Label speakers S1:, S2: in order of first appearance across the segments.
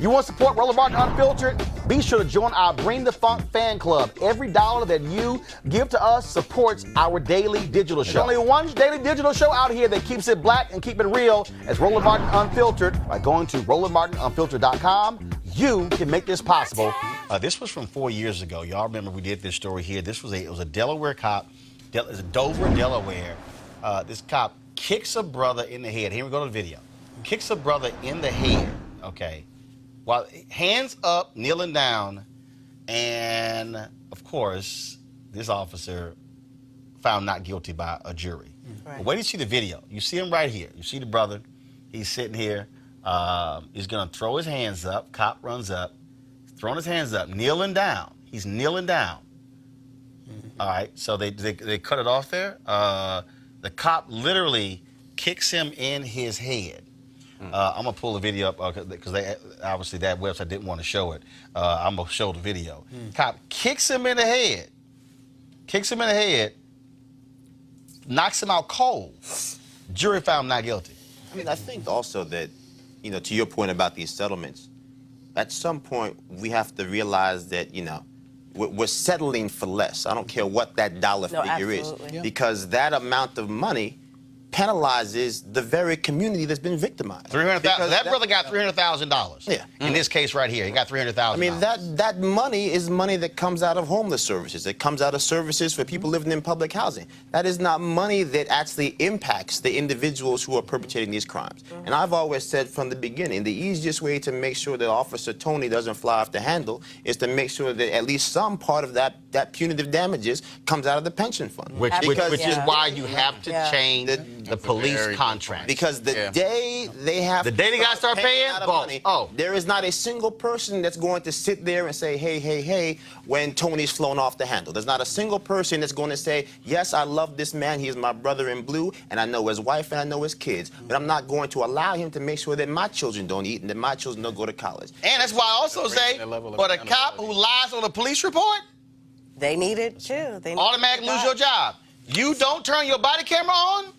S1: You want to support Roland Martin Unfiltered? Be sure to join our Bring the Funk fan club. Every dollar that you give to us supports our daily digital show. There's only one daily digital show out here that keeps it black and keep it real as Roland Martin Unfiltered. By going to RolandMartinUnfiltered.com, you can make this possible. This was from 4 years ago. Y'all remember we did this story here. It was a Delaware cop. It's Dover, Delaware. This cop kicks a brother in the head. Here we go to the video. Kicks a brother in the head, okay, while hands up, kneeling down, and of course, this officer found not guilty by a jury. Right. But wait till you see the video. You see him right here. You see the brother. He's sitting here. He's gonna throw his hands up. Cop runs up, throwing his hands up, kneeling down. He's kneeling down. All right, so they cut it off there. The cop literally kicks him in his head. I'm gonna pull the video up because they obviously that website didn't want to show it. I'm gonna show the video. Cop kicks him in the head. Kicks him in the head. Knocks him out cold. Jury found him not guilty.
S2: I mean, I think also that, you know, to your point about these settlements, at some point we have to realize that, you know, we're settling for less. I don't care what that dollar figure is, because that amount of money penalizes the very community that's been victimized.
S1: That brother got $300,000. Yeah. In this case right here, he got $300,000.
S2: I mean, that money is money that comes out of homeless services. It comes out of services for people living in public housing. That is not money that actually impacts the individuals who are perpetrating these crimes. And I've always said from the beginning, the easiest way to make sure that Officer Tony doesn't fly off the handle is to make sure that at least some part of that punitive damages comes out of the pension fund.
S1: Which is why you have to change the police contract.
S2: Because the day they have
S1: they got to start paying
S2: money, there is not a single person that's going to sit there and say, hey, hey, hey, when Tony's flown off the handle. There's not a single person that's going to say, yes, I love this man, he is my brother in blue, and I know his wife and I know his kids, but I'm not going to allow him to make sure that my children don't eat and that my children don't go to college.
S1: And that's why I also say, for the cop who lies on a police report,
S3: they need it too. They
S1: automatically lose your job. You don't turn your body camera on,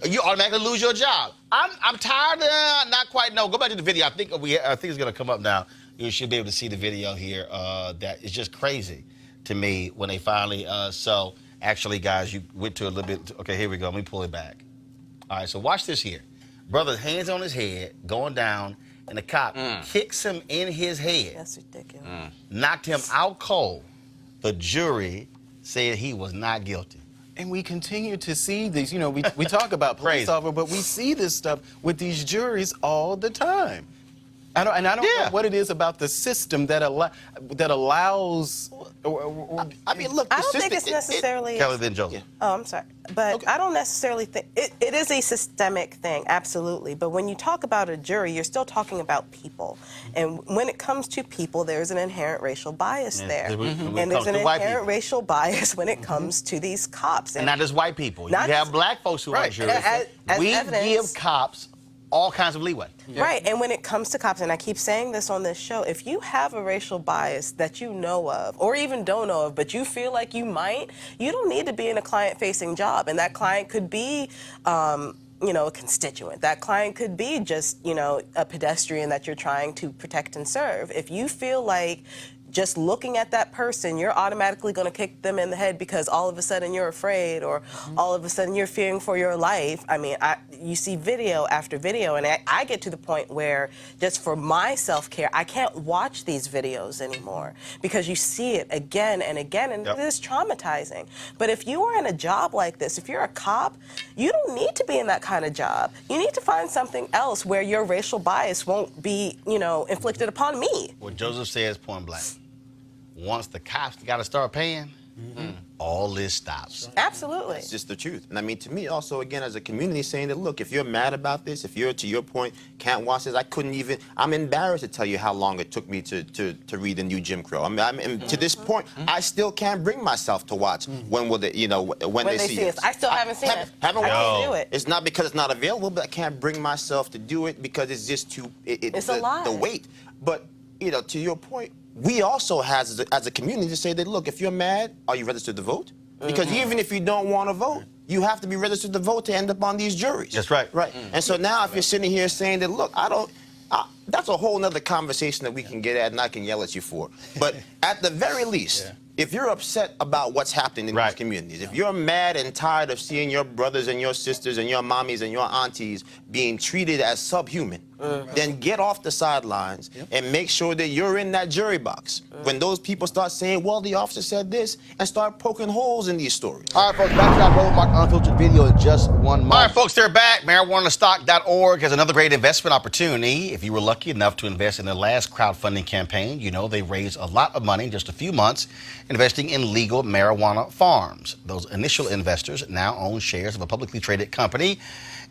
S1: you automatically lose your job. I'm tired of not quite know. Go back to the video. I think it's gonna come up now. You should be able to see the video here. That is just crazy to me when they finally. So actually, guys, you went to a little bit. Okay, here we go. Let me pull it back. All right, so watch this here. Brother's hands on his head, going down, and the cop kicks him in his head.
S3: That's ridiculous.
S1: Knocked him out cold. The jury said he was not guilty.
S4: And we continue to see these, you know, we talk about police officers, but we see this stuff with these juries all the time. I don't know what it is about the system that allows.
S2: I mean, look,
S3: I don't think it's necessarily.
S1: Kelly, then Joseph.
S3: Oh, I'm sorry, but I don't necessarily think it is a systemic thing, absolutely. But when you talk about a jury, you're still talking about people, and when it comes to people, there's an inherent racial bias there, and there's an inherent racial bias when it comes to these cops,
S1: and not just white people. You have black folks who are juries. We give cops all kinds of leeway.
S3: Right, and when it comes to cops, and I keep saying this on this show, if you have a racial bias that you know of, or even don't know of, but you feel like you might, you don't need to be in a client-facing job, and that client could be you know, a constituent. That client could be just, you know, a pedestrian that you're trying to protect and serve. If you feel like just looking at that person, you're automatically going to kick them in the head because all of a sudden you're afraid, or all of a sudden you're fearing for your life. I mean, you see video after video, and I get to the point where just for my self-care, I can't watch these videos anymore because you see it again and again, and it is traumatizing. But if you are in a job like this, if you're a cop, you don't need to be in that kind of job. You need to find something else where your racial bias won't be, you know, inflicted upon me.
S1: What Joseph says, point blank. Once the cops got to start paying, all this stops.
S3: Absolutely.
S2: It's just the truth. And I mean, to me, also, again, as a community, saying that, look, if you're mad about this, if you're, to your point, can't watch this, I'm embarrassed to tell you how long it took me to read the new Jim Crow. I mean, to this point, I still can't bring myself to watch when will they, you know, when they see it.
S3: I still haven't seen it.
S2: Haven't
S3: I can't do it.
S2: It's not because it's not available, but I can't bring myself to do it because it's just too,
S3: it's a lot.
S2: The weight. But, you know, to your point, we also have, as a community, to say that, look, if you're mad, are you registered to vote? Because even if you don't want to vote, you have to be registered to vote to end up on these juries.
S1: That's right.
S2: Right. And so now if you're sitting here saying that, look, that's a whole nother conversation that we can get at and I can yell at you for. But at the very least, if you're upset about what's happening in these communities, if you're mad and tired of seeing your brothers and your sisters and your mommies and your aunties being treated as subhuman, then get off the sidelines and make sure that you're in that jury box. When those people start saying, well, the officer said this, and start poking holes in these stories.
S1: All right, folks, back to that Roland Martin Unfiltered video in just 1 month. All right, folks, they're back. MarijuanaStock.org has another great investment opportunity. If you were lucky enough to invest in the last crowdfunding campaign, you know they raised a lot of money in just a few months investing in legal marijuana farms. Those initial investors now own shares of a publicly traded company.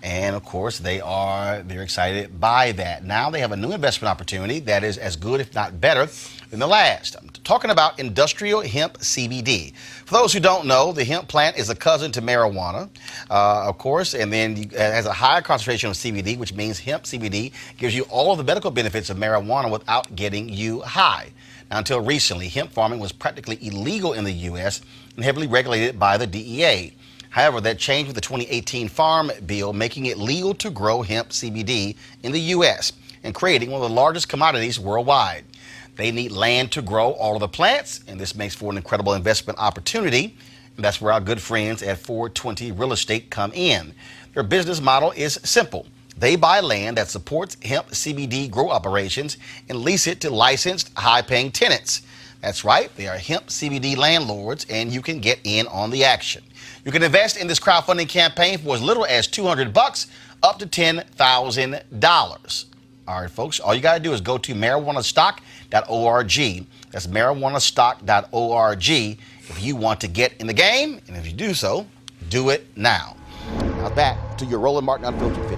S1: And of course, they're excited by that. Now they have a new investment opportunity that is as good, if not better, than the last. I'm talking about industrial hemp CBD. For those who don't know, the hemp plant is a cousin to marijuana, of course, and then it has a higher concentration of CBD, which means hemp CBD gives you all of the medical benefits of marijuana without getting you high. Now, until recently, hemp farming was practically illegal in the U.S. and heavily regulated by the DEA. However, that changed with the 2018 Farm Bill, making it legal to grow hemp CBD in the U.S. and creating one of the largest commodities worldwide. They need land to grow all of the plants, and this makes for an incredible investment opportunity. And that's where our good friends at 420 Real Estate come in. Their business model is simple. They buy land that supports hemp CBD grow operations and lease it to licensed, high-paying tenants. That's right, they are hemp CBD landlords, and you can get in on the action. You can invest in this crowdfunding campaign for as little as $200 up to $10,000. All right, folks, all you got to do is go to marijuanastock.org. That's marijuanastock.org if you want to get in the game, and if you do so, do it now. Now back to your Roland Martin Unfiltered video.